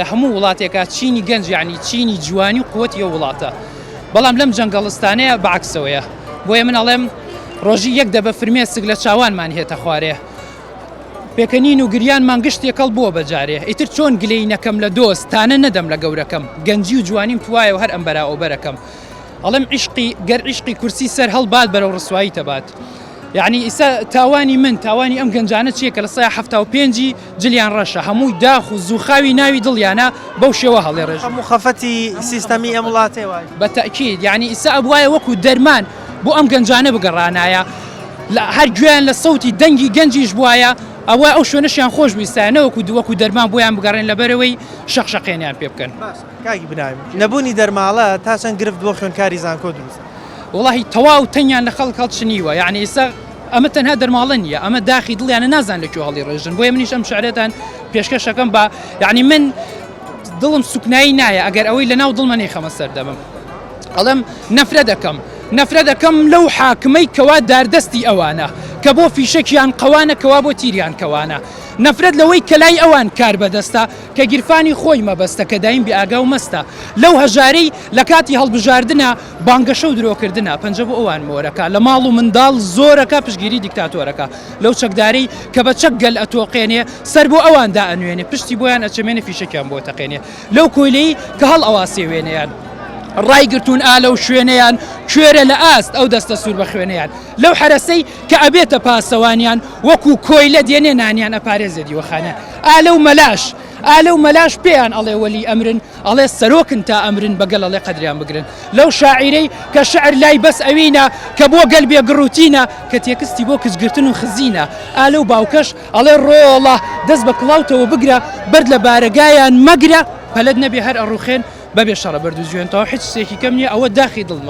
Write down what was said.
لە هەموو وڵاتێکە چینی گەنج یعنی چینی جوانی و قووەتی ئەو وڵاتە بەڵام لەم جەنگەڵستانەیە بەعکسەوەیە بۆیە من ئەڵێم ڕۆژی یەک دەبە فرمێسک لە چاوانمان هێتە خوارێ پێکەنین و گریانمان گشتێکەڵ بووە بەجارێ ئیتر چۆن گلەی نەکەم لە دۆستانە نەدەم لە گەورەکەم گەنجی و جوانیم توایە و هەر ئەم بەراوبەرەکەم ئەڵێم عیشقی گەر عیشقی کورسی سەر هەڵبات بەرەو ڕسوایی تەبات یعنی ئیسا تاوانی من تاوانی ئەم گەنجانە چیەکە لە 175 جلیان ڕەشە هەمووی داخ و زووخاوی ناوی دڵیانە بەو شێوە هەڵێ ڕێژ مخەفەتی سیستەمی ئەم وڵاتێ وای بەتەکید یعنی ئیسا ئەبوایە وەکو دەرمان بۆ ئەم گەنجانە بگەڕانایە هەر گوێیان لە سەوتی دەنگی گەنجیش بواە ئەوە ئەو شوێنەشیان خۆش بیستانەوەکو دووەکو دەرمان بۆیان بگەڕێن لەبەرەوەی شەقشەقێنیان پێ بکەن کاکی بناویم نەبوونی دەرماڵە تا چەند گرفت بۆ خوێنکاری زانکۆ دروست وڵی تەواو تەنیان لە خەڵک هەڵچنیوە یعنی ئێستا ئەمە تەنها دەرماڵە نیە ئەمە داخی دڵیانە نازان لەکوێ هەڵی ڕێژن بۆیە منیش ئەم شعرێتان پێشکەشەکەم بە یعنی من دڵم سوکنایی نایە ئەگەر ئەوەی لەناو دڵمە نەیخەمە سەردەمم ئەڵێم نەفرە دەکەم لەو حاکمەی کەوا داردەستی ئەوانە کە بۆ فیشەکیان قەوانە کەوا بۆ تیریان کەوانە نەفرەت لەوەی کەلای ئەوان کار بەدەستە کە گیرفانی خۆی مەبەستە کە دایم بێئاگا و مەستە لەو هەژارەی لە کاتی هەڵبژاردنە بانگەشە و درۆکردنە پەنجە بۆ ئەوان مۆرەکە لە ماڵ و منداڵ زۆرەکە پشگیری دیکتاتۆرەکە لەو چەکدارەی کە بە چەک گەل ئەتۆقێنێ سەر بۆ ئەواندا ئەنوێنێ پشتی بۆیان ئەچەمێنێ فیشەکیان بۆ تەقێنێ لەو کۆیلەی کە هەڵ ئەواسێوێنەیان ڕایگرتوون ئالە و شوێنەیان کوێرە لە ئاست ئەو دەستە سوور بە خوێنەیان لەو حرەسەی کە ئەبێتە پاسەوانیان وەکو کۆیلە دێنێ نانیان ئەپارێزێ دیوەخانە ئالە و مەلاش پێیان ئەڵێ وەلی ئەمرن ئەڵێ سەرۆکن تا ئەمرن بەگەڵ ئەڵێ قەدریان بگرن لەو شاعیرەی کە شعر لای بەس ئەوینە کە بۆ گەل بێگڕوتینە کە تێکستی بۆ کچگرتن و خزینە ئالە و باوکەش ئەڵێ ڕۆڵە دەست بە کڵاوتەوە بگرە بەرد لە بارەگایان مەگرە پەلەت نەبێ هەر ئەڕوخێن بەبێ شەڕە بەردوزیێنەوە هیچ شتێکی کەم نییە ئەوە داخی دڵمە